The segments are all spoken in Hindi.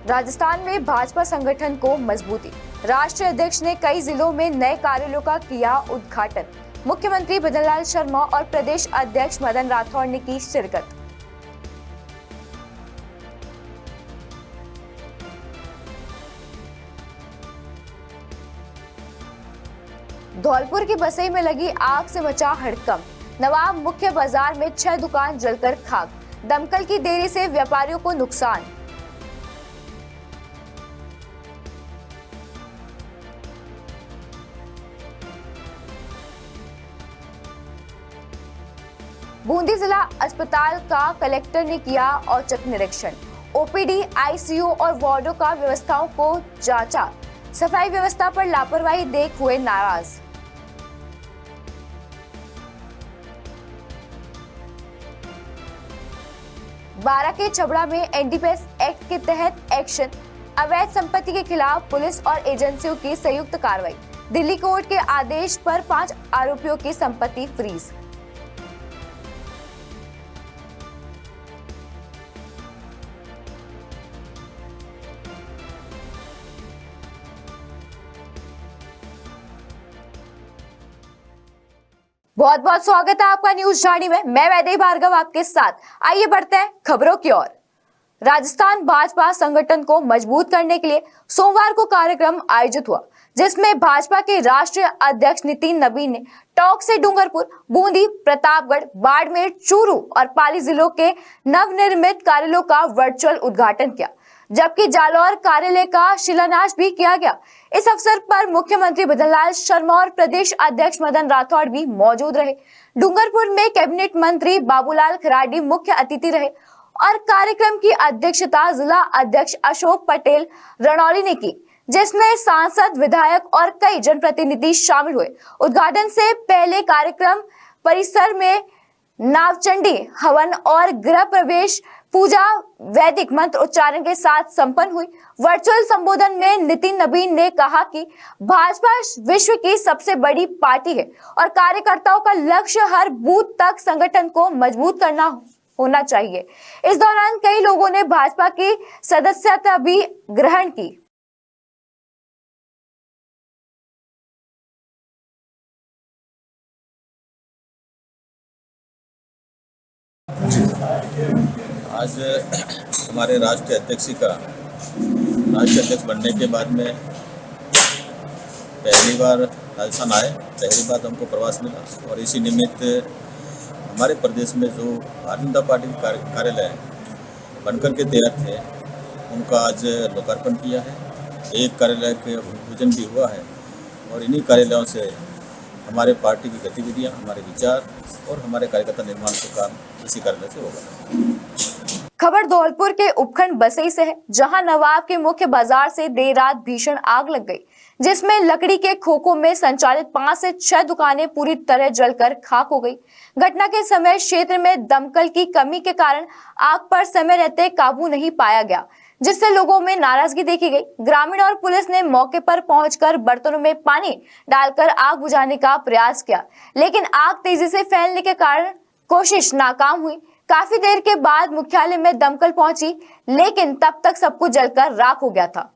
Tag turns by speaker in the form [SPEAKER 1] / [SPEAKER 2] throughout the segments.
[SPEAKER 1] राजस्थान में भाजपा संगठन को मजबूती। राष्ट्रीय अध्यक्ष ने कई जिलों में नए कार्यालयों का किया उद्घाटन। मुख्यमंत्री भजनलाल शर्मा और प्रदेश अध्यक्ष मदन राठौड़ ने की शिरकत। धौलपुर की बसई में लगी आग से मचा हड़कंप। नवाब मुख्य बाजार में 6 दुकान जलकर खाक। दमकल की देरी से व्यापारियों को नुकसान। बूंदी जिला अस्पताल का कलेक्टर ने किया औचक निरीक्षण। ओपीडी, आईसीयू और वार्डों का व्यवस्थाओं को जांचा। सफाई व्यवस्था पर लापरवाही देख हुए नाराज। बारा के छबड़ा में एनडीपीएस एक्ट के तहत एक्शन। अवैध संपत्ति के खिलाफ पुलिस और एजेंसियों की संयुक्त कार्रवाई। दिल्ली कोर्ट के आदेश पर 5 आरोपियों की संपत्ति फ्रीज। बहुत बहुत स्वागत है आपका न्यूज झाड़ी में। मैं वैदेही भार्गव आपके साथ। आइए बढ़ते हैं खबरों की ओर। राजस्थान भाजपा संगठन को मजबूत करने के लिए सोमवार को कार्यक्रम आयोजित हुआ, जिसमें भाजपा के राष्ट्रीय अध्यक्ष नितिन नबीन ने टोंक से डूंगरपुर, बूंदी, प्रतापगढ़, बाड़मेर, चूरू और पाली जिलों के नवनिर्मित कार्यालयों का वर्चुअल उद्घाटन किया, जबकि जालौर कार्यालय का शिलान्यास भी किया गया। इस अवसर पर मुख्यमंत्री भजनलाल शर्मा और प्रदेश अध्यक्ष मदन राठौड़ भी मौजूद रहे। डूंगरपुर में कैबिनेट मंत्री बाबूलाल खराडी मुख्य अतिथि रहे और कार्यक्रम की अध्यक्षता जिला अध्यक्ष अशोक पटेल रणौली ने की, जिसमें सांसद, विधायक और कई जनप्रतिनिधि शामिल हुए। उद्घाटन से पहले कार्यक्रम परिसर में नावचंडी हवन और गृह प्रवेश पूजा वैदिक मंत्र उच्चारण के साथ संपन्न हुई। वर्चुअल संबोधन में नितिन नबीन ने कहा कि भाजपा विश्व की सबसे बड़ी पार्टी है और कार्यकर्ताओं का लक्ष्य हर बूथ तक संगठन को मजबूत करना होना चाहिए। इस दौरान कई लोगों ने भाजपा की सदस्यता भी ग्रहण की।
[SPEAKER 2] आज हमारे राष्ट्रीय अध्यक्ष बनने के बाद में पहली बार राजस्थान आए, पहली बार हमको प्रवास मिला और इसी निमित्त हमारे प्रदेश में जो भारतीय जनता पार्टी कार्यालय बनकर के तैयार थे, उनका आज लोकार्पण किया है। एक कार्यालय के भूमिपूजन भी हुआ है और इन्हीं कार्यालयों से हमारे पार्टी की गतिविधियां, हमारे विचार और हमारे कार्यकर्ता निर्माण का काम इसी कार्यालय से होगा।
[SPEAKER 1] खबर धौलपुर के उपखंड बसई से है, जहां नवाब के मुख्य बाजार से देर रात भीषण आग लग गई, जिसमें लकड़ी के खोखों में संचालित 5 से 6 दुकानें पूरी तरह जलकर खाक हो गई। घटना के समय क्षेत्र में दमकल की कमी के कारण आग पर समय रहते काबू नहीं पाया गया, जिससे लोगों में नाराजगी देखी गई। ग्रामीण और पुलिस ने मौके पर पहुंचकर बर्तनों में पानी डालकर आग बुझाने का प्रयास किया, लेकिन आग तेजी से फैलने के कारण कोशिश नाकाम हुई। काफी देर के बाद मुख्यालय में दमकल पहुंची, लेकिन तब तक सब कुछ जलकर राख हो गया था।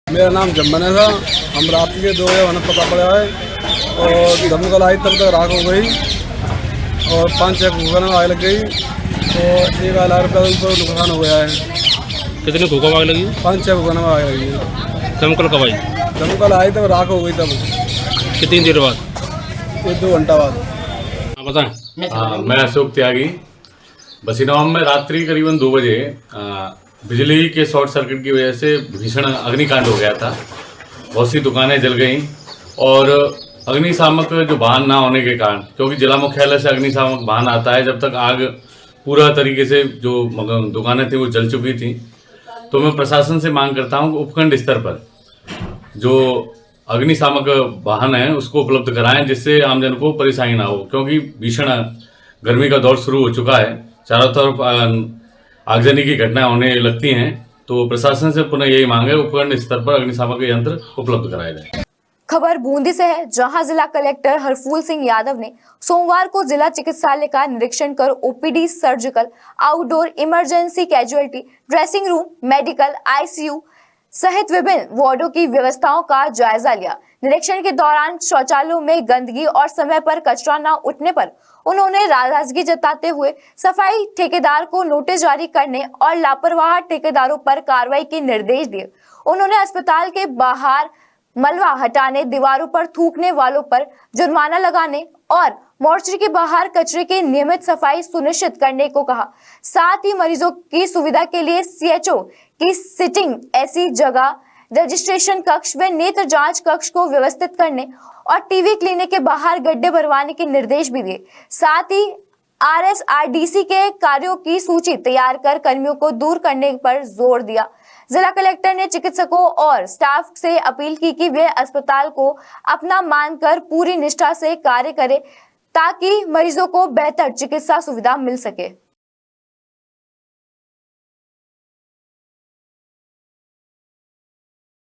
[SPEAKER 3] मेरा नाम जम्मन है था। हम रात के 2 बजे वहाँ पता पड़ा है और दमकल आई, तब तक राख हो गई और 5-6 दुकानों में आग लग गई और 1 लाख रुपये का नुकसान हो गया है।
[SPEAKER 4] कितने खोखों में आग लगी?
[SPEAKER 3] 5-6 दुकानों में आग लगी।
[SPEAKER 4] दमकल कब आई?
[SPEAKER 3] दमकल आई तब राख हो गई। तब
[SPEAKER 4] कितनी देर बाद?
[SPEAKER 3] 1-2 घंटा बाद।
[SPEAKER 4] हाँ बताएं।
[SPEAKER 5] मैं अशोक त्यागी। बसीनवाम में रात्रि करीबन 2 बजे बिजली के शॉर्ट सर्किट की वजह से भीषण अग्निकांड हो गया था। बहुत सी दुकानें जल गईं और अग्निशामक जो वाहन ना होने के कारण, क्योंकि जिला मुख्यालय से अग्निशामक वाहन आता है, जब तक आग पूरा तरीके से जो दुकानें थी वो जल चुकी थी, तो मैं प्रशासन से मांग करता हूँ कि उपखंड स्तर पर जो अग्निशामक वाहन है उसको उपलब्ध कराएं, जिससे आमजन को परेशानी ना हो, क्योंकि भीषण गर्मी का दौर शुरू हो चुका है। चारों तरफ आगजनी की घटनाएं होने लगती हैं, तो प्रशासन से पुनः यही मांग है उपखंड स्तर पर अग्निशामक यंत्र उपलब्ध कराए जाए।
[SPEAKER 1] खबर बूंदी से है, जहां जिला कलेक्टर हरफूल सिंह यादव ने सोमवार को जिला चिकित्सालय का निरीक्षण कर OPD, surgical, outdoor, emergency, casualty, dressing room, medical, ICU सहित विभिन्न वार्डों की व्यवस्थाओं का जायजा लिया। निरीक्षण के दौरान शौचालयों में गंदगी और समय पर कचरा न उठने पर उन्होंने नाराजगी जताते हुए सफाई ठेकेदार को नोटिस जारी करने और लापरवाह ठेकेदारों पर कार्रवाई के निर्देश दिए। उन्होंने अस्पताल के बाहर मलबा हटाने, दीवारों पर थूकने वालों पर जुर्माना लगाने और मोर्चरी के बाहर कचरे की नियमित सफाई सुनिश्चित करने को कहा। साथ ही मरीजों की सुविधा के लिए सीएचओ की सिटिंग ऐसी जगह, रजिस्ट्रेशन कक्ष व नेत्र जांच कक्ष को व्यवस्थित करने और टीवी क्लिनिक के बाहर गड्ढे भरवाने के निर्देश भी दिए। साथ ही आरएसआरडीसी के कार्यों की सूची तैयार कर कर्मियों को दूर करने पर जोर दिया। जिला कलेक्टर ने चिकित्सकों और स्टाफ से अपील की कि वे अस्पताल को अपना मानकर पूरी निष्ठा से कार्य करें ताकि मरीजों को बेहतर चिकित्सा सुविधा मिल सके।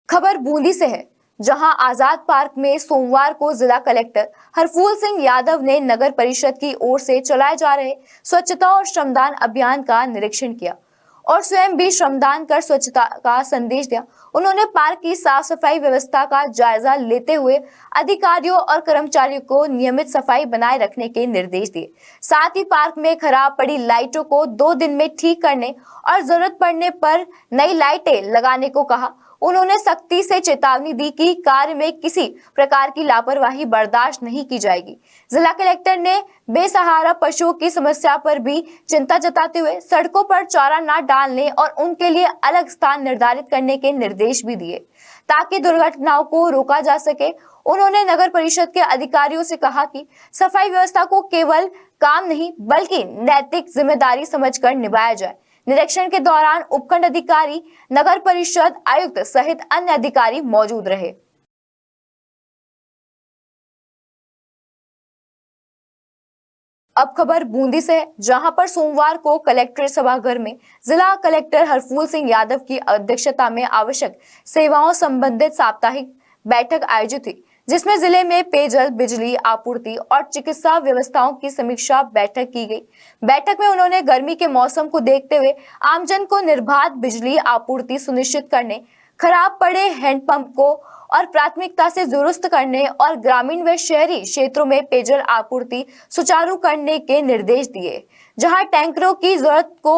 [SPEAKER 1] खबर बूंदी से है, जहां आजाद पार्क में सोमवार को जिला कलेक्टर हरफूल सिंह यादव ने नगर परिषद की ओर से चलाए जा रहे स्वच्छता और श्रमदान अभियान का निरीक्षण किया और स्वयं भी श्रमदान कर स्वच्छता का संदेश दिया। उन्होंने पार्क की साफ सफाई व्यवस्था का जायजा लेते हुए अधिकारियों और कर्मचारियों को नियमित सफाई बनाए रखने के निर्देश दिए। साथ ही पार्क में खराब पड़ी लाइटों को 2 दिन में ठीक करने और जरूरत पड़ने पर नई लाइटें लगाने को कहा। उन्होंने सख्ती से चेतावनी दी कि कार्य में किसी प्रकार की लापरवाही बर्दाश्त नहीं की जाएगी। जिला कलेक्टर ने बेसहारा पशुओं की समस्या पर भी चिंता जताते हुए सड़कों पर चारा न डालने और उनके लिए अलग स्थान निर्धारित करने के निर्देश भी दिए ताकि दुर्घटनाओं को रोका जा सके। उन्होंने नगर परिषद के अधिकारियों से कहा कि सफाई व्यवस्था को केवल काम नहीं बल्कि नैतिक जिम्मेदारी समझकर निभाया जाए। निरीक्षण के दौरान उपखंड अधिकारी, नगर परिषद आयुक्त सहित अन्य अधिकारी मौजूद रहे। अब खबर बूंदी से है, जहां पर सोमवार को कलेक्ट्रेट सभागार में जिला कलेक्टर हरफूल सिंह यादव की अध्यक्षता में आवश्यक सेवाओं संबंधित साप्ताहिक बैठक आयोजित हुई, जिसमें जिले में पेयजल, बिजली आपूर्ति और चिकित्सा व्यवस्थाओं की समीक्षा बैठक की गई। बैठक में उन्होंने गर्मी के मौसम को देखते हुए आमजन को निर्बाध बिजली आपूर्ति सुनिश्चित करने, खराब पड़े हैंडपंप को और प्राथमिकता से दुरुस्त करने और ग्रामीण व शहरी क्षेत्रों में पेयजल आपूर्ति सुचारू करने के निर्देश दिए। जहां टैंकरों की जरूरत को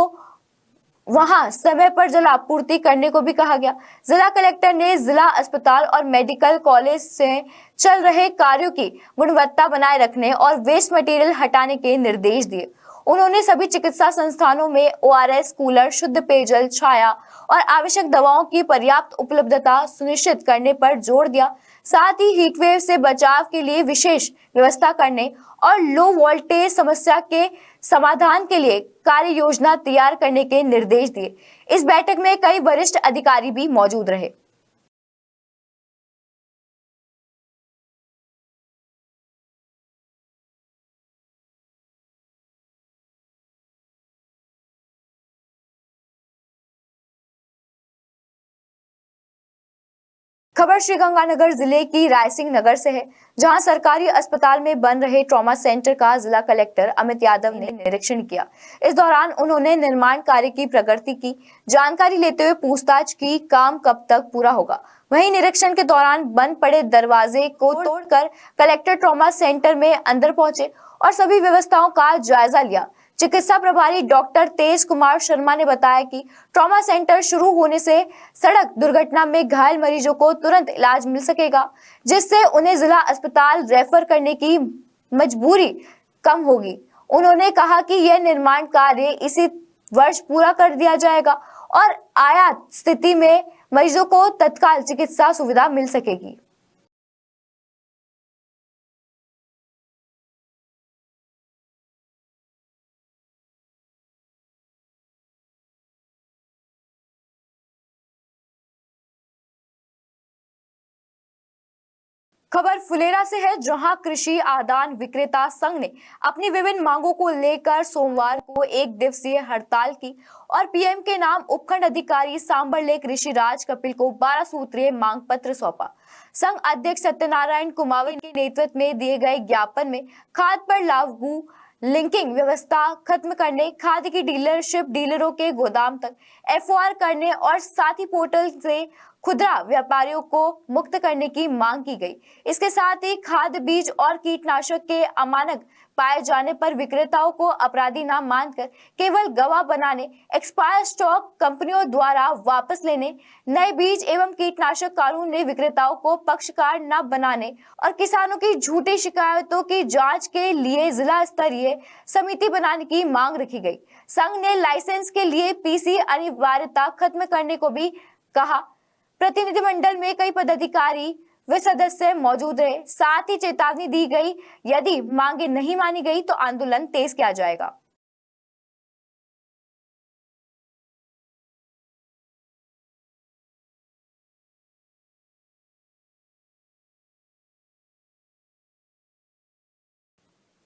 [SPEAKER 1] वहां समय पर जल आपूर्ति करने को भी कहा गया। जिला कलेक्टर ने जिला अस्पताल और मेडिकल कॉलेज से चल रहे कार्यों की गुणवत्ता बनाए रखने और वेस्ट मटेरियल हटाने के निर्देश दिए। उन्होंने सभी चिकित्सा संस्थानों में ओआरएस, कूलर, शुद्ध पेयजल, छाया और आवश्यक दवाओं की पर्याप्त उपलब्धता सुनिश्चित करने पर जोर दिया। साथ ही हीटवेव से बचाव के लिए विशेष व्यवस्था करने और लो वोल्टेज समस्या के समाधान के लिए कार्य योजना तैयार करने के निर्देश दिए। इस बैठक में कई वरिष्ठ अधिकारी भी मौजूद रहे। खबर श्रीगंगानगर जिले की रायसिंह नगर से है, जहां सरकारी अस्पताल में बन रहे ट्रॉमा सेंटर का जिला कलेक्टर अमित यादव ने निरीक्षण किया। इस दौरान उन्होंने निर्माण कार्य की प्रगति की जानकारी लेते हुए पूछताछ की, काम कब तक पूरा होगा। वहीं निरीक्षण के दौरान बंद पड़े दरवाजे को तोड़कर कलेक्टर ट्रॉमा सेंटर में अंदर पहुंचे और सभी व्यवस्थाओं का जायजा लिया। चिकित्सा प्रभारी डॉक्टर तेज कुमार शर्मा ने बताया कि ट्रॉमा सेंटर शुरू होने से सड़क दुर्घटना में घायल मरीजों को तुरंत इलाज मिल सकेगा, जिससे उन्हें जिला अस्पताल रेफर करने की मजबूरी कम होगी। उन्होंने कहा कि यह निर्माण कार्य इसी वर्ष पूरा कर दिया जाएगा और आयात स्थिति में मरीजों को तत्काल चिकित्सा सुविधा मिल सकेगी। खबर फुलेरा से है, जहां कृषि आदान विक्रेता संघ ने अपनी विभिन्न मांगों को लेकर सोमवार को एक दिवसीय हड़ताल की और पीएम के नाम उपखंड अधिकारी सांबरलेख ऋषिराज कपिल को 12 सूत्रीय मांग पत्र सौंपा। संघ अध्यक्ष सत्यनारायण कुमावत के नेतृत्व में दिए गए ज्ञापन में खाद पर लागू लिंकिंग व्यवस्था खत्म करने, खाद की डीलरशिप डीलरों के गोदाम तक एफओआर करने और साथ ही पोर्टल से खुदरा व्यापारियों को मुक्त करने की मांग की गई। इसके साथ ही खाद, बीज और कीटनाशक के अमानक पाए जाने पर विक्रेताओं को अपराधी न मानकर केवल गवाह बनाने, एक्सपायर स्टॉक कंपनियों द्वारा वापस लेने, नए बीज एवं कीटनाशक कानून ने विक्रेताओं को पक्षकार न बनाने और किसानों की झूठी शिकायतों की जांच के लिए जिला स्तरीय समिति बनाने की मांग रखी गई। संघ ने लाइसेंस के लिए पीसी अनिवार्यता खत्म करने को भी कहा। प्रतिनिधिमंडल में कई पदाधिकारी वे सदस्य मौजूद रहे। साथ ही चेतावनी दी गई, यदि मांगे नहीं मानी गई तो आंदोलन तेज किया जाएगा।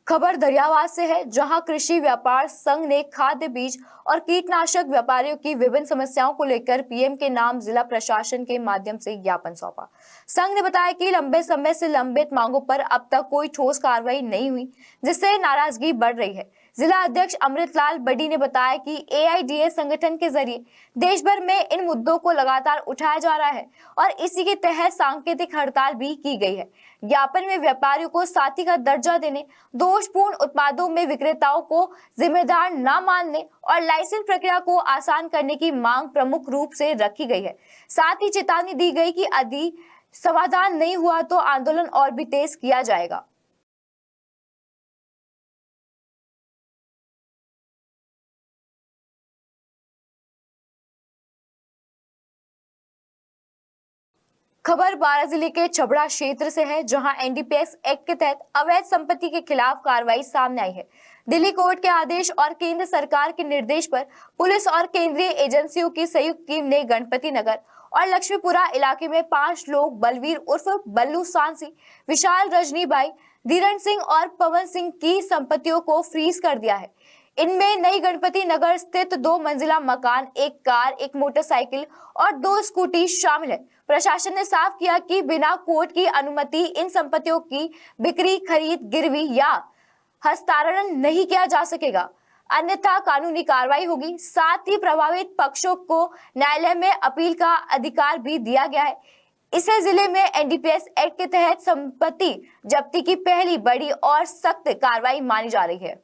[SPEAKER 1] खबर दरियावाद से है, जहां कृषि व्यापार संघ ने खाद्य, बीज और कीटनाशक व्यापारियों की विभिन्न समस्याओं को लेकर पीएम के नाम जिला प्रशासन के माध्यम से ज्ञापन सौंपा। संघ ने बताया कि लंबे समय से लंबित मांगों पर अब तक कोई ठोस कार्रवाई नहीं हुई, जिससे नाराजगी बढ़ रही है। जिला अध्यक्ष अमृतलाल बडी ने बताया कि एआईडीए संगठन के जरिए देश भर में इन मुद्दों को लगातार उठाया जा रहा है और इसी के तहत सांकेतिक हड़ताल भी की गई है। ज्ञापन में व्यापारियों को साथी का दर्जा देने, दोषपूर्ण उत्पादों में विक्रेताओं को जिम्मेदार न मानने और लाइसेंस प्रक्रिया को आसान करने की मांग प्रमुख रूप से रखी गई है। साथ ही चेतावनी दी गई कि यदि समाधान नहीं हुआ तो आंदोलन और भी तेज किया जाएगा। खबर बारां जिले के छबड़ा क्षेत्र से है, जहां एनडीपीएस एक्ट के तहत अवैध संपत्ति के खिलाफ कार्रवाई सामने आई है। दिल्ली कोर्ट के आदेश और केंद्र सरकार के निर्देश पर पुलिस और केंद्रीय एजेंसियों की संयुक्त टीम ने गणपति नगर और लक्ष्मीपुरा इलाके में 5 लोग बलवीर उर्फ बल्लू सांसी, विशाल रजनीभाई, धीरण सिंह और पवन सिंह की संपत्तियों को फ्रीज कर दिया है। इनमें नई गणपति नगर स्थित 2 मंजिला मकान, 1 कार, 1 मोटरसाइकिल और 2 स्कूटी शामिल है। प्रशासन ने साफ किया कि बिना कोर्ट की अनुमति इन संपत्तियों की बिक्री, खरीद, गिरवी या हस्तांतरण नहीं किया जा सकेगा, अन्यथा कानूनी कार्रवाई होगी। साथ ही प्रभावित पक्षों को न्यायालय में अपील का अधिकार भी दिया गया है। इसे जिले में एनडीपीएस एक्ट के तहत संपत्ति जब्ती की पहली बड़ी और सख्त कार्रवाई मानी जा रही है।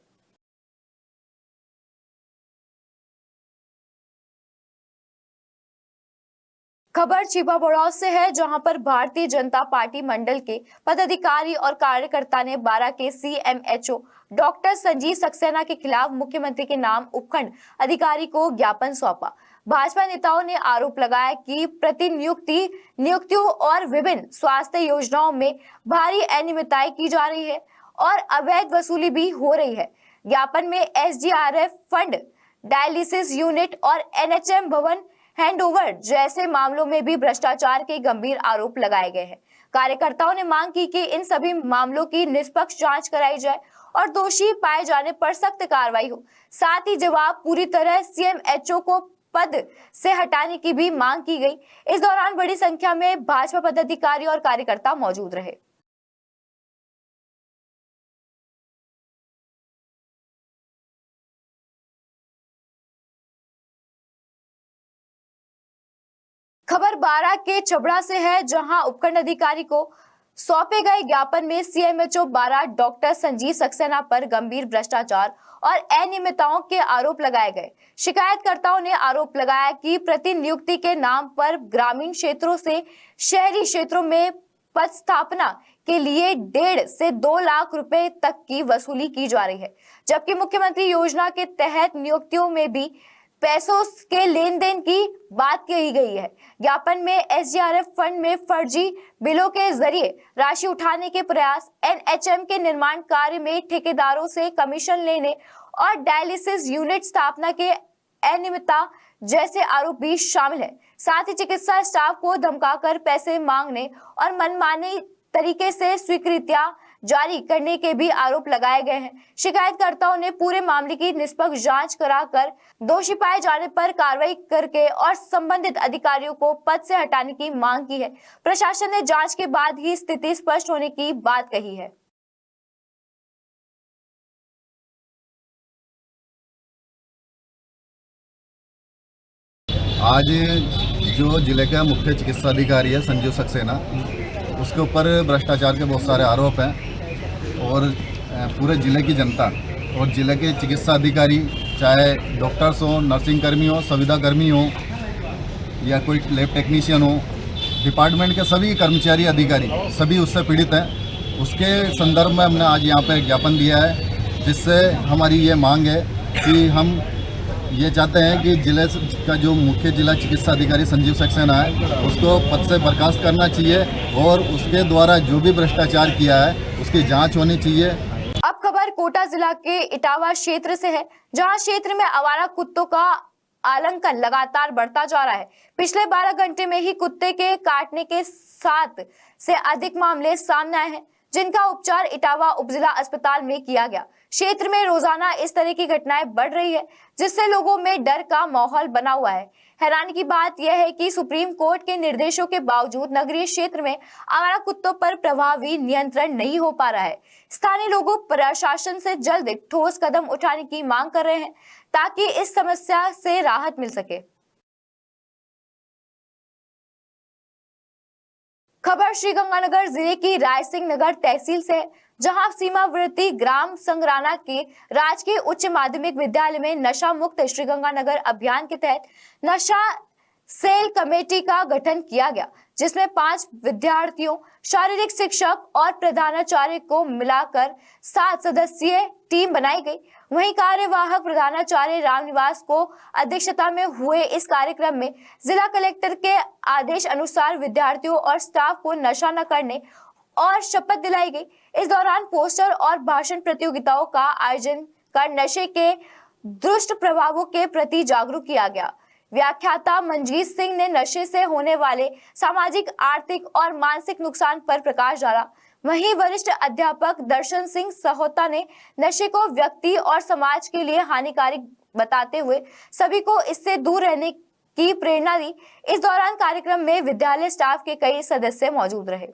[SPEAKER 1] खबर छिपा बड़ौद से है, जहां पर भारतीय जनता पार्टी मंडल के पदाधिकारी और कार्यकर्ता ने 12 के सीएमएचओ डॉक्टर संजीव सक्सेना के खिलाफ मुख्यमंत्री के नाम उपखंड अधिकारी को ज्ञापन सौंपा। भाजपा नेताओं ने आरोप लगाया कि नियुक्तियों और विभिन्न स्वास्थ्य योजनाओं में भारी अनियमितताएं की जा रही है और अवैध वसूली भी हो रही है। ज्ञापन में एसडीआरएफ फंड, डायलिसिस यूनिट और एनएचएम भवन हैंडओवर जैसे मामलों में भी भ्रष्टाचार के गंभीर आरोप लगाए गए हैं। कार्यकर्ताओं ने मांग की कि इन सभी मामलों की निष्पक्ष जांच कराई जाए और दोषी पाए जाने पर सख्त कार्रवाई हो। साथ ही जवाब पूरी तरह सीएमएचओ को पद से हटाने की भी मांग की गई। इस दौरान बड़ी संख्या में भाजपा पदाधिकारी और कार्यकर्ता मौजूद रहे। खबर बारां के छबड़ा से है, जहां उपखंड अधिकारी को सौंपे गए ज्ञापन में सीएमएचओ बारां डॉक्टर संजीव सक्सेना पर गंभीर भ्रष्टाचार और अनियमितताओं के आरोप लगाए गए। शिकायतकर्ताओं ने आरोप लगाया कि प्रतिनियुक्ति के नाम पर ग्रामीण क्षेत्रों से शहरी क्षेत्रों में पद स्थापना के लिए 1.5 से 2 लाख रुपए तक की वसूली की जा रही है, जबकि मुख्यमंत्री योजना के तहत नियुक्तियों में भी पैसों के लेन देन की बात कही गई है। ज्ञापन में एसडीआरएफ फंड में फर्जी बिलों के जरिए राशि उठाने के प्रयास, एनएचएम के निर्माण कार्य में ठेकेदारों से कमीशन लेने और डायलिसिस यूनिट स्थापना के अनियमितता जैसे आरोप भी शामिल है। साथ ही चिकित्सा स्टाफ को धमकाकर पैसे मांगने और मनमानी तरीके से स्वीकृतियां जारी करने के भी आरोप लगाए गए हैं। शिकायतकर्ताओं ने पूरे मामले की निष्पक्ष जांच कराकर दोषी पाए जाने पर कार्रवाई करके और संबंधित अधिकारियों को पद से हटाने की मांग की है। प्रशासन ने जांच के बाद ही स्थिति स्पष्ट होने की बात कही है।
[SPEAKER 6] आज जो जिले का मुख्य चिकित्सा अधिकारी है संजीव सक्सेना, उसके ऊपर भ्रष्टाचार के बहुत सारे आरोप हैं और पूरे ज़िले की जनता और ज़िले के चिकित्सा अधिकारी, चाहे डॉक्टर्स हो, नर्सिंग कर्मी हो, संविदा कर्मी हो या कोई लैब टेक्नीशियन हो, डिपार्टमेंट के सभी कर्मचारी अधिकारी सभी उससे पीड़ित हैं। उसके संदर्भ में हमने आज यहाँ पर ज्ञापन दिया है, जिससे हमारी ये मांग है कि हम ये चाहते हैं कि जिले का जो मुख्य जिला चिकित्सा अधिकारी संजीव सक्सेना है, उसको पद से बर्खास्त करना चाहिए और उसके द्वारा जो भी भ्रष्टाचार किया है उसकी जांच होनी चाहिए।
[SPEAKER 1] अब खबर कोटा जिला के इटावा क्षेत्र से है, जहां क्षेत्र में आवारा कुत्तों का आलंकन लगातार बढ़ता जा रहा है। पिछले 12 घंटे में ही कुत्ते के काटने के 7 से अधिक मामले सामने आए हैं, जिनका उपचार इटावा उपजिला अस्पताल में किया गया। क्षेत्र में रोजाना इस तरह की घटनाएं बढ़ रही है, जिससे लोगों में डर का माहौल बना हुआ है। हैरानी की बात यह है कि सुप्रीम कोर्ट के निर्देशों के बावजूद नगरीय क्षेत्र में आवारा कुत्तों पर प्रभावी नियंत्रण नहीं हो पा रहा है। स्थानीय लोगों प्रशासन से जल्द ठोस कदम उठाने की मांग कर रहे हैं, ताकि इस समस्या से राहत मिल सके। खबर श्रीगंगानगर जिले की रायसिंह नगर तहसील से है, जहां सीमावर्ती ग्राम संगराना के राजकीय उच्च माध्यमिक विद्यालय में नशा मुक्त श्रीगंगानगर अभियान के तहत नशा सेल कमेटी का गठन किया गया, जिसमें 5 विद्यार्थियों, शारीरिक शिक्षक और प्रधानाचार्य को मिलाकर 7 सदस्यीय टीम बनाई गई। वहीं कार्यवाहक प्रधानाचार्य रामनिवास को अध्यक्षता में हुए इस कार्यक्रम में जिला कलेक्टर के आदेश अनुसार विद्यार्थियों और स्टाफ को नशा न करने और शपथ दिलाई गई। इस दौरान पोस्टर और भाषण प्रतियोगिताओं का आयोजन कर नशे के दुष्ट प्रभावों के प्रति जागरूक किया गया। व्याख्याता मंजीत सिंह ने नशे से होने वाले सामाजिक, आर्थिक और मानसिक नुकसान पर प्रकाश डाला। वहीं वरिष्ठ अध्यापक दर्शन सिंह सहोता ने नशे को व्यक्ति और समाज के लिए हानिकारक बताते हुए सभी को इससे दूर रहने की प्रेरणा दी। इस दौरान कार्यक्रम में विद्यालय स्टाफ के कई सदस्य मौजूद रहे।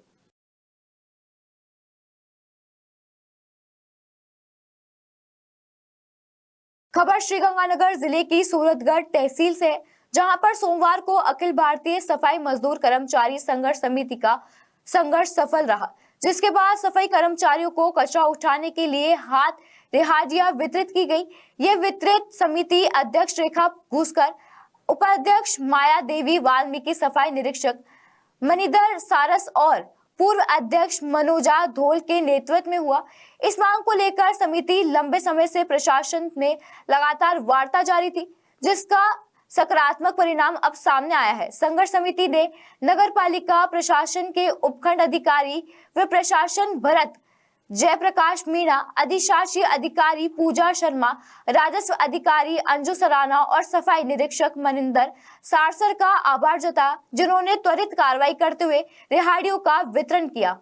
[SPEAKER 1] खबर श्रीगंगानगर जिले की सूरतगढ़ तहसील से है, जहां पर सोमवार को अखिल भारतीय सफाई मजदूर कर्मचारी संघर्ष समिति का संघर्ष सफल रहा, जिसके बाद सफाई कर्मचारियों को कचरा उठाने के लिए हाथ रिहादियां वितरित की गई। ये वितरित समिति अध्यक्ष रेखा घूसकर, उपाध्यक्ष माया देवी वाल्मीकि, सफाई निरीक्षक मनिधर सारस और पूर्व अध्यक्ष मनोजा धोल के नेतृत्व में हुआ। इस मांग को लेकर समिति लंबे समय से प्रशासन में लगातार वार्ता जारी थी, जिसका सकारात्मक परिणाम अब सामने आया है। संघर्ष समिति ने नगर पालिका प्रशासन के उपखंड अधिकारी व प्रशासन भरत जयप्रकाश मीणा, अधिशासी अधिकारी पूजा शर्मा, राजस्व अधिकारी अंजू सराना और सफाई निरीक्षक मनिंदर सारसर का आभार जताया, जिन्होंने त्वरित कार्रवाई करते हुए रिहाड़ियों का वितरण किया।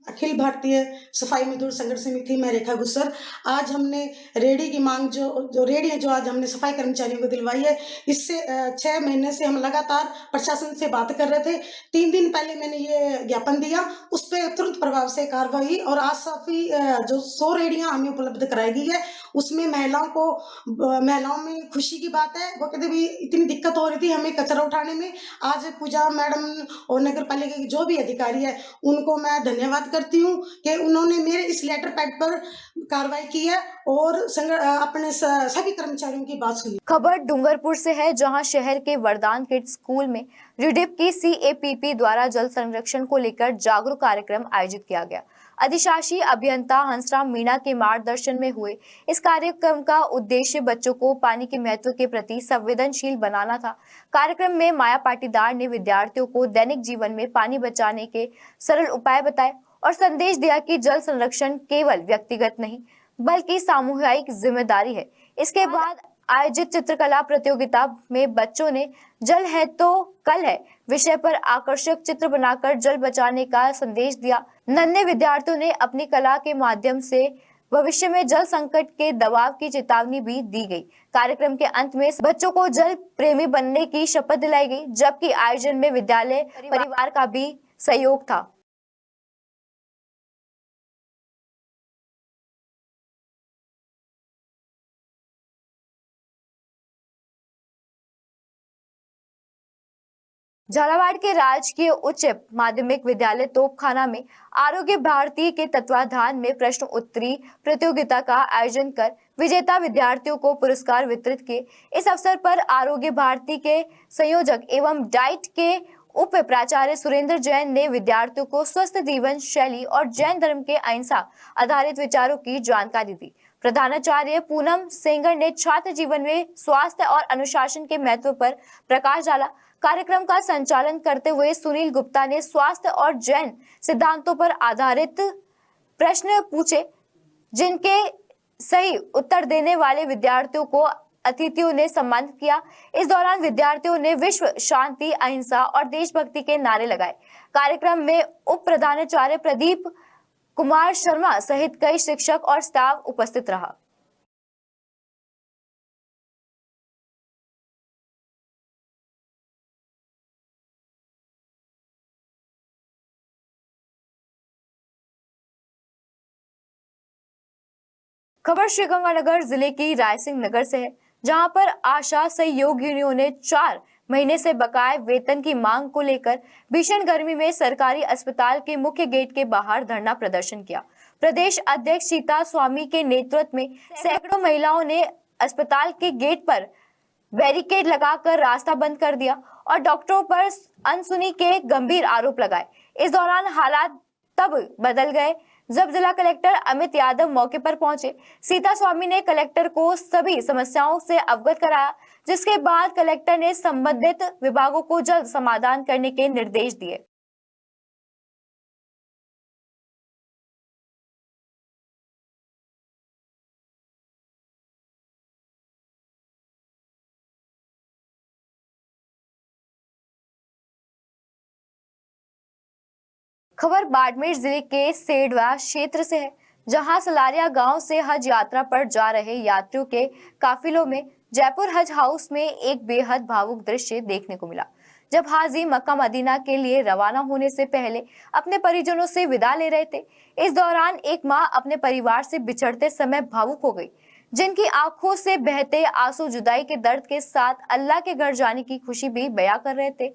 [SPEAKER 7] अखिल भारतीय सफाई मजदूर संघर्ष समिति में रेखा गुस्सर। आज हमने रेडी की मांग जो रेडी है, जो आज हमने सफाई कर्मचारियों को दिलवाई है, इससे 6 महीने से हम लगातार प्रशासन से बात कर रहे थे। 3 दिन पहले मैंने ये ज्ञापन दिया, उस पर तुरंत प्रभाव से कार्रवाई और आज सफाई जो 100 रेडियां हमें उपलब्ध कराई गई है, उसमें महिलाओं में खुशी की बात है। वो कहते भी इतनी दिक्कत हो रही थी हमें कचरा उठाने में। आज पूजा मैडम और नगर पालिका के जो भी अधिकारी है, उनको मैं धन्यवाद करती हूँ कि उन्होंने मेरे इस लेटर पैड पर कार्रवाई की है और अपने सभी कर्मचारियों की बात सुनी।
[SPEAKER 1] खबर डूंगरपुर से है, जहां शहर के वरदान किड्स स्कूल में रिडिप की CAPP द्वारा जल संरक्षण को लेकर जागरूक कार्यक्रम आयोजित किया गया। अधिशासी अभियंता हंसराम मीणा के मार्गदर्शन में हुए इस कार्यक्रम का उद्देश्य बच्चों को पानी के महत्व के प्रति संवेदनशील बनाना था। कार्यक्रम में माया पाटीदार ने विद्यार्थियों को दैनिक जीवन में पानी बचाने के सरल उपाय बताए और संदेश दिया कि जल संरक्षण केवल व्यक्तिगत नहीं बल्कि सामूहिक जिम्मेदारी है। इसके बाद आयोजित चित्रकला प्रतियोगिता में बच्चों ने जल है तो कल है विषय पर आकर्षक चित्र बनाकर जल बचाने का संदेश दिया। नन्हे विद्यार्थियों ने अपनी कला के माध्यम से भविष्य में जल संकट के दबाव की चेतावनी भी दी गई। कार्यक्रम के अंत में बच्चों को जल प्रेमी बनने की शपथ दिलाई गई, जबकि आयोजन में विद्यालय परिवार का भी सहयोग था। झालावाड़ के राजकीय उच्च माध्यमिक विद्यालय तोपखाना में आरोग्य भारती के तत्वाधान में प्रश्न उत्तरी प्रतियोगिता का आयोजन कर विजेता विद्यार्थियों को पुरस्कार वितरित किए। इस अवसर पर आरोग्य भारती के संयोजक एवं डाइट के उप प्राचार्य सुरेंद्र जैन ने विद्यार्थियों को स्वस्थ जीवन शैली और जैन धर्म के अहिंसा आधारित विचारों की जानकारी दी। प्रधानाचार्य पूनम सेंगर ने छात्र जीवन में स्वास्थ्य और अनुशासन के महत्व पर प्रकाश डाला। कार्यक्रम का संचालन करते हुए सुनील गुप्ता ने स्वास्थ्य और जैन सिद्धांतों पर आधारित प्रश्न पूछे, जिनके सही उत्तर देने वाले विद्यार्थियों को अतिथियों ने सम्मानित किया। इस दौरान विद्यार्थियों ने विश्व शांति, अहिंसा और देशभक्ति के नारे लगाए। कार्यक्रम में उप प्रधानाचार्य प्रदीप कुमार शर्मा सहित कई शिक्षक और स्टाफ उपस्थित रहा। खबर श्रीगंगानगर जिले की रायसिंह नगर से है, जहां पर आशा सहयोगिनियों ने 4 महीने से बकाये वेतन की मांग को लेकर भीषण गर्मी में सरकारी अस्पताल के मुख्य गेट के बाहर धरना प्रदर्शन किया। प्रदेश अध्यक्ष सीता स्वामी के नेतृत्व में सैकड़ों महिलाओं ने अस्पताल के गेट पर बैरिकेड लगाकर रास्ता बंद कर दिया और डॉक्टरों पर अनसुनी के गंभीर आरोप लगाए। इस दौरान हालात तब बदल गए जब जिला कलेक्टर अमित यादव मौके पर पहुंचे। सीता स्वामी ने कलेक्टर को सभी समस्याओं से अवगत कराया, जिसके बाद कलेक्टर ने संबंधित विभागों को जल्द समाधान करने के निर्देश दिए। खबर बाड़मेर जिले के सेडवा क्षेत्र से है, जहां सलारिया गांव से हज यात्रा पर जा रहे यात्रियों के काफिलों में जयपुर हज हाउस में एक बेहद भावुक दृश्य देखने को मिला। जब हाजी मक्का मदीना के लिए रवाना होने से पहले अपने परिजनों से विदा ले रहे थे, इस दौरान एक मां अपने परिवार से बिछड़ते समय भावुक हो गई, जिनकी आंखों से बहते आंसू जुदाई के दर्द के साथ अल्लाह के घर जाने की खुशी भी बयां कर रहे थे।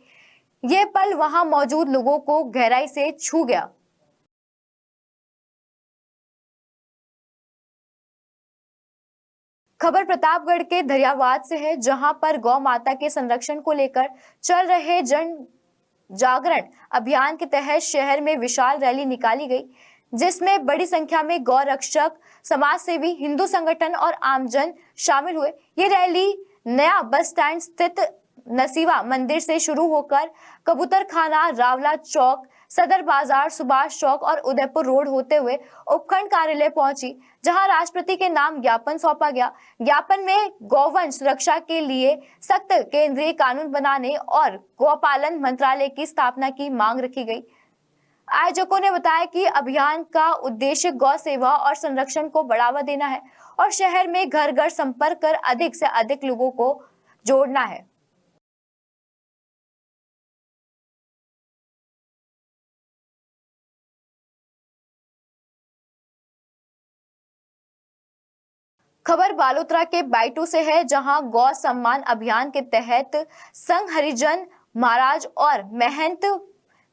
[SPEAKER 1] ये पल वहां मौजूद लोगों को गहराई से छू गया। खबर प्रतापगढ़ के दरियावाद से है, जहां पर गौ माता के संरक्षण को लेकर चल रहे जन जागरण अभियान के तहत शहर में विशाल रैली निकाली गई, जिसमें बड़ी संख्या में गौ रक्षक, समाज सेवी, हिंदू संगठन और आमजन शामिल हुए। ये रैली नया बस स्टैंड स्थित नसीवा मंदिर से शुरू होकर कबूतर खाना, रावला चौक, सदर बाजार, सुभाष चौक और उदयपुर रोड होते हुए उपखंड कार्यालय पहुंची, जहां राष्ट्रपति के नाम ज्ञापन सौंपा गया। ज्ञापन में गौवंश सुरक्षा के लिए सख्त केंद्रीय कानून बनाने और गौपालन मंत्रालय की स्थापना की मांग रखी गई। आयोजकों ने बताया कि अभियान का उद्देश्य गौ सेवा और संरक्षण को बढ़ावा देना है और शहर में घर घर संपर्क कर अधिक से अधिक लोगों को जोड़ना है। खबर बालोतरा के बाइटू से है, जहां गौ सम्मान अभियान के तहत संघ हरिजन महाराज और महंत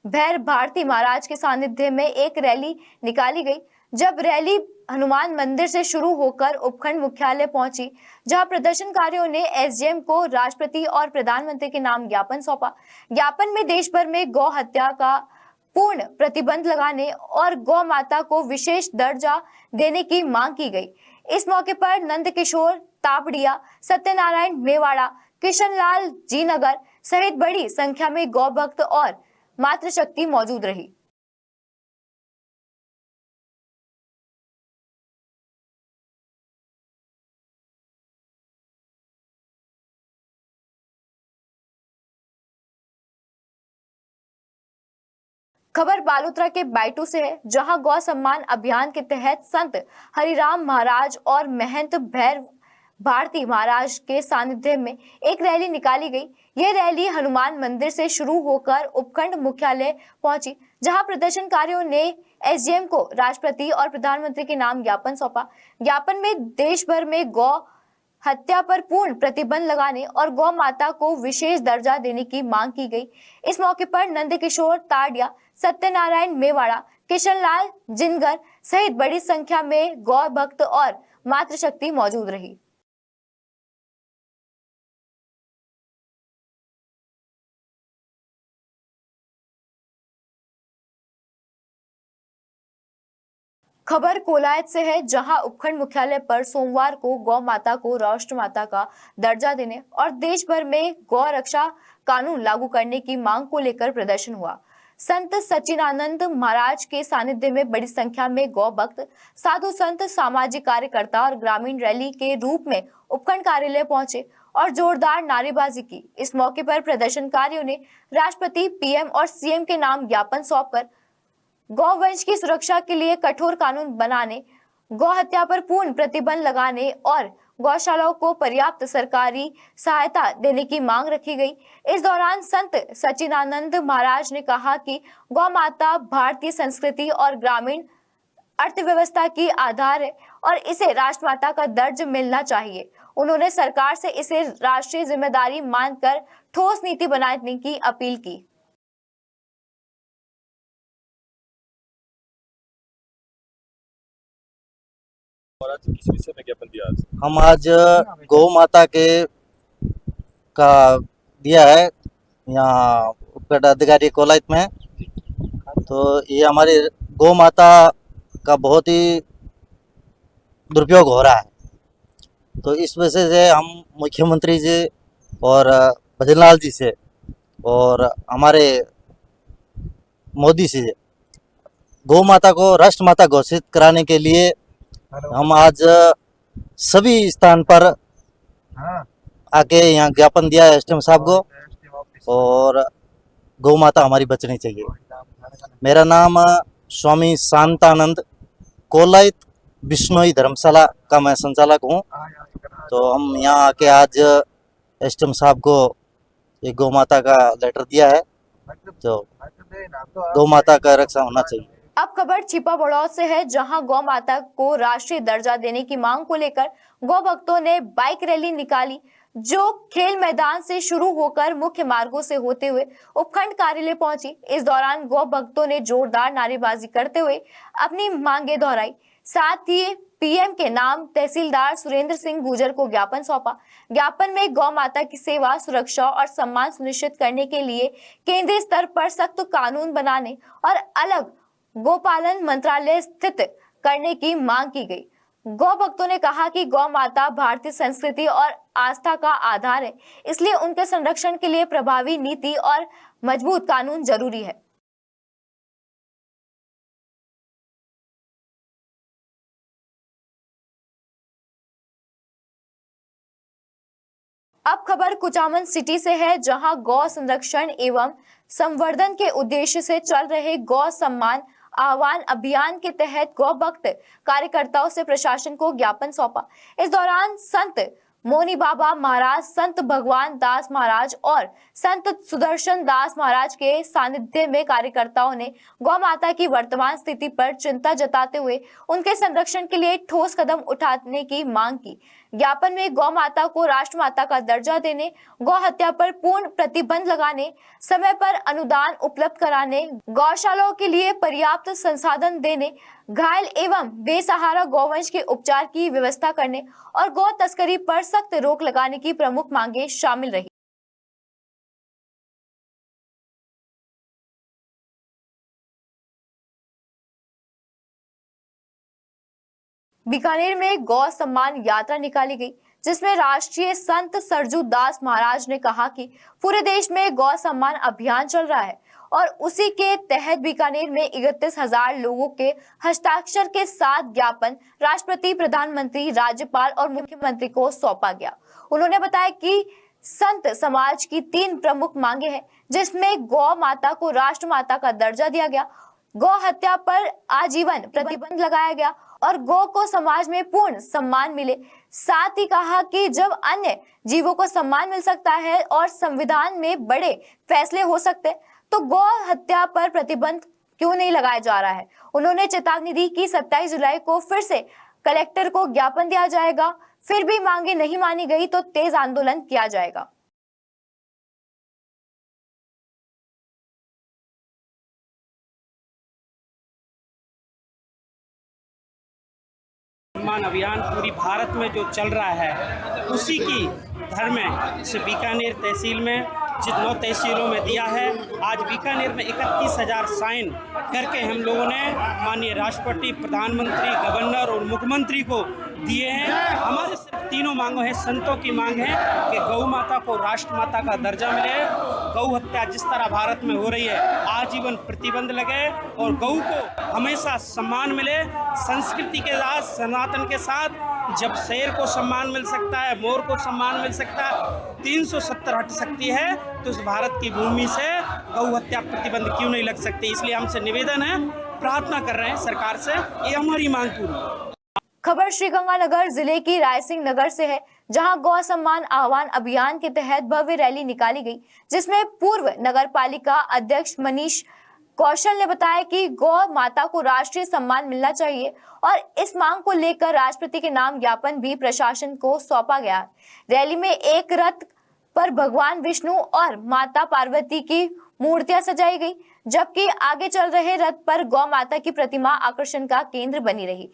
[SPEAKER 1] भैर भारती महाराज के सानिध्य में एक रैली निकाली गई। जब रैली हनुमान मंदिर से शुरू होकर उपखंड मुख्यालय पहुंची, जहां प्रदर्शनकारियों ने एसडीएम को राष्ट्रपति और प्रधानमंत्री के नाम ज्ञापन सौंपा। ज्ञापन में देश भर में गौ हत्या का पूर्ण प्रतिबंध लगाने और गौ माता को विशेष दर्जा देने की मांग की गई। इस मौके पर नंदकिशोर तापड़िया, सत्यनारायण मेवाड़ा, किशनलाल जी नगर सहित बड़ी संख्या में गौ भक्त और मातृशक्ति मौजूद रही। खबर बालोतरा के बाइटू से है, जहां गौ सम्मान अभियान के तहत संत हरिराम महाराज और महंत भैरव भारती महाराज के सानिध्य में एक रैली निकाली गई। यह रैली हनुमान मंदिर से शुरू होकर उपखंड मुख्यालय पहुंची, जहां प्रदर्शनकारियों ने एसडीएम को राष्ट्रपति और प्रधानमंत्री के नाम ज्ञापन सौंपा। ज्ञापन में देश भर में गौ हत्या पर पूर्ण प्रतिबंध लगाने और गौ माता को विशेष दर्जा देने की मांग की गई। इस मौके पर नंदकिशोर ताड़िया, सत्यनारायण मेवाड़ा, किशनलाल जिनगर सहित बड़ी संख्या में गौ भक्त और मातृशक्ति मौजूद रही। खबर कोलायत से है, जहां उपखंड मुख्यालय पर सोमवार को गौ माता को राष्ट्र माता का दर्जा देने और देश भर में गौ रक्षा कानून लागू करने की मांग को लेकर प्रदर्शन हुआ। संत सच्चिदानंद महाराज के सानिध्य में बड़ी संख्या में गौ भक्त, साधु संत, सामाजिक कार्यकर्ता और ग्रामीण रैली के रूप में उपखंड कार्यालय पहुंचे और जोरदार नारेबाजी की। इस मौके पर प्रदर्शनकारियों ने राष्ट्रपति, पीएम और सीएम के नाम ज्ञापन सौंपकर गौवंश की सुरक्षा के लिए कठोर कानून बनाने, गौ हत्या पर पूर्ण प्रतिबंध लगाने और गौशालाओं को पर्याप्त सरकारी सहायता देने की मांग रखी गई। इस दौरान संत सच्चिदानंद महाराज ने कहा कि गौ माता भारतीय संस्कृति और ग्रामीण अर्थव्यवस्था की आधार है और इसे राष्ट्रमाता का दर्जा मिलना चाहिए। उन्होंने सरकार से इसे राष्ट्रीय जिम्मेदारी मानकर ठोस नीति बनाने की अपील की।
[SPEAKER 8] किस विषय में ज्ञापन दिया आज?
[SPEAKER 9] हम आज गौ माता के का दिया है यहाँ उपखंड अधिकारी कोलायत में। तो ये हमारी गौ माता का बहुत ही दुरुपयोग हो रहा है, तो इस वजह से हम मुख्यमंत्री जी और भजनलाल जी से और हमारे मोदी से गौ माता को राष्ट्र माता घोषित कराने के लिए हम आज सभी स्थान पर आके यहाँ ज्ञापन दिया है एसडीएम साहब को, और गौ माता हमारी बचनी चाहिए। मेरा नाम स्वामी शांतानंद, कोलायत बिश्नोई धर्मशाला का मैं संचालक हूँ। तो हम यहाँ आके आज एसडीएम साहब को एक गौ माता का लेटर दिया है, तो गौ माता का रक्षा होना चाहिए।
[SPEAKER 1] अब खबर छिपा बड़ौद से है, जहां गौ माता को राष्ट्रीय दर्जा देने की मांग को लेकर गौ भक्तों ने बाइक रैली निकाली, जो खेल मैदान से शुरू होकर मुख्य मार्गों से होते हुए उपखंड कार्यालय पहुंची। इस दौरान गौ भक्तों ने जोरदार नारेबाजी करते हुए अपनी मांगे दोहराई। साथ ही पीएम के नाम तहसीलदार सुरेंद्र सिंह गुर्जर को ज्ञापन सौंपा। ज्ञापन में गौ माता की सेवा, सुरक्षा और सम्मान सुनिश्चित करने के लिए केंद्रीय स्तर पर सख्त कानून बनाने और अलग गोपालन मंत्रालय स्थित करने की मांग की गई। गौ भक्तों ने कहा कि गौ माता भारतीय संस्कृति और आस्था का आधार है, इसलिए उनके संरक्षण के लिए प्रभावी नीति और मजबूत कानून जरूरी है। अब खबर कुचामन सिटी से है, जहां गौ संरक्षण एवं संवर्धन के उद्देश्य से चल रहे गौ सम्मान आह्वान अभियान के तहत गौ भक्त कार्यकर्ताओं से प्रशासन को ज्ञापन सौंपा। इस दौरान संत मोनी बाबा महाराज, संत भगवान दास महाराज और संत सुदर्शन दास महाराज के सानिध्य में कार्यकर्ताओं ने गौ माता की वर्तमान स्थिति पर चिंता जताते हुए उनके संरक्षण के लिए ठोस कदम उठाने की मांग की। ज्ञापन में गौ माता को राष्ट्र माता का दर्जा देने, गौ हत्या पर पूर्ण प्रतिबंध लगाने, समय पर अनुदान उपलब्ध कराने, गौशालाओं के लिए पर्याप्त संसाधन देने, घायल एवं बेसहारा गौवंश के उपचार की व्यवस्था करने और गौ तस्करी पर सख्त रोक लगाने की प्रमुख मांगे शामिल रही। बीकानेर में गौ सम्मान यात्रा निकाली गई, जिसमें राष्ट्रीय संत सरजू दास महाराज ने कहा कि पूरे देश में गौ सम्मान अभियान चल रहा है और उसी के तहत बीकानेर में 31,000 लोगों के हस्ताक्षर के साथ ज्ञापन राष्ट्रपति, प्रधानमंत्री, राज्यपाल और मुख्यमंत्री को सौंपा गया। उन्होंने बताया कि संत समाज की 3 प्रमुख मांगे हैं, जिसमें गौ माता को राष्ट्र माता का दर्जा दिया गया, गौ हत्या पर आजीवन प्रतिबंध लगाया गया और गौ को समाज में पूर्ण सम्मान मिले। साथ ही कहा कि जब अन्य जीवों को सम्मान मिल सकता है और संविधान में बड़े फैसले हो सकते, तो गौ हत्या पर प्रतिबंध क्यों नहीं लगाया जा रहा है। उन्होंने चेतावनी दी कि 27 जुलाई को फिर से कलेक्टर को ज्ञापन दिया जाएगा, फिर भी मांगे नहीं मानी गई तो तेज आंदोलन किया जाएगा।
[SPEAKER 10] सम्मान अभियान पूरी भारत में जो चल रहा है, उसी की धर्म में से बीकानेर तहसील में जिन 9 तहसीलों में दिया है। आज बीकानेर में 31,000 साइन करके हम लोगों ने माननीय राष्ट्रपति, प्रधानमंत्री, गवर्नर और मुख्यमंत्री को दिए हैं। हमारे सिर्फ 3 मांगों हैं। संतों की मांग है कि गौ माता को राष्ट्र माता का दर्जा मिले, गौ हत्या जिस तरह भारत में हो रही है आजीवन प्रतिबंध लगे और गौ को हमेशा सम्मान मिले। संस्कृति के साथ, सनातन के साथ जब शेर को सम्मान मिल सकता है, मोर को सम्मान मिल सकता है, 370 हट सकती है, तो इस भारत की भूमि से गौ हत्या प्रतिबंध क्यों नहीं लग सकती। इसलिए हमसे निवेदन है, प्रार्थना कर रहे हैं सरकार से, ये हमारी मांग पूरी।
[SPEAKER 1] खबर श्रीगंगानगर जिले की रायसिंह नगर से है, जहां गौ सम्मान आह्वान अभियान के तहत भव्य रैली निकाली गई, जिसमें पूर्व नगर पालिका अध्यक्ष मनीष कौशल ने बताया कि गौ माता को राष्ट्रीय सम्मान मिलना चाहिए और इस मांग को लेकर राष्ट्रपति के नाम ज्ञापन भी प्रशासन को सौंपा गया। रैली में एक रथ पर भगवान विष्णु और माता पार्वती की मूर्तियां सजाई गई, जबकि आगे चल रहे रथ पर गौ माता की प्रतिमा आकर्षण का केंद्र बनी रही।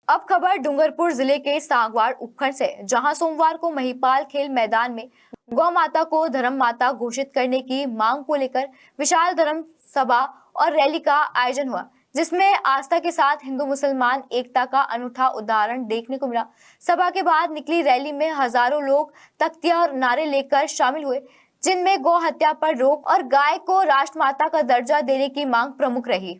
[SPEAKER 1] अब खबर डूंगरपुर जिले के सांगवाड़ उपखंड से, जहां सोमवार को महिपाल खेल मैदान में गौ माता को धर्म माता घोषित करने की मांग को लेकर विशाल धर्म सभा और रैली का आयोजन हुआ, जिसमें आस्था के साथ हिंदू मुसलमान एकता का अनूठा उदाहरण देखने को मिला। सभा के बाद निकली रैली में हजारों लोग तख्तियां और नारे लेकर शामिल हुए, जिनमें गौ हत्या पर रोक और गाय को राष्ट्रमाता का दर्जा देने की मांग प्रमुख रही।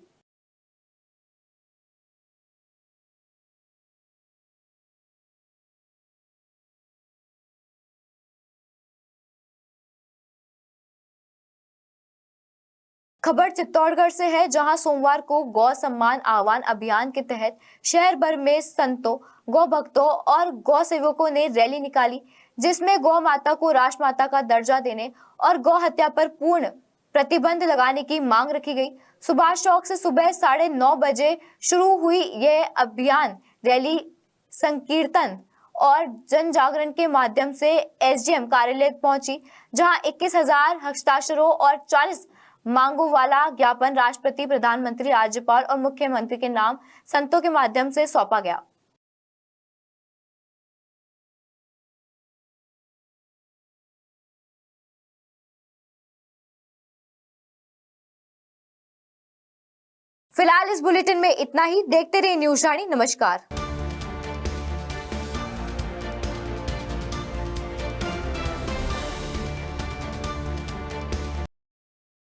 [SPEAKER 1] खबर चित्तौड़गढ़ से है, जहां सोमवार को गौ सम्मान आह्वान अभियान के तहत शहर भर में संतों, गौ भक्तों और गौ सेवकों ने रैली निकाली, जिसमें गौ माता को राष्ट्रमाता का दर्जा देने और गौ हत्या पर पूर्ण प्रतिबंध लगाने की मांग रखी गई। सुभाष चौक से सुबह 9:30 बजे शुरू हुई यह अभियान रैली संकीर्तन और जन जागरण के माध्यम से एसडीएम कार्यालय पहुंची, जहां 21,000 हस्ताक्षरों और 40 मांगों वाला ज्ञापन राष्ट्रपति, प्रधानमंत्री, राज्यपाल और मुख्यमंत्री के नाम संतों के माध्यम से सौंपा गया। फिलहाल इस बुलेटिन में इतना ही। देखते रहिए न्यूज़ रानी। नमस्कार।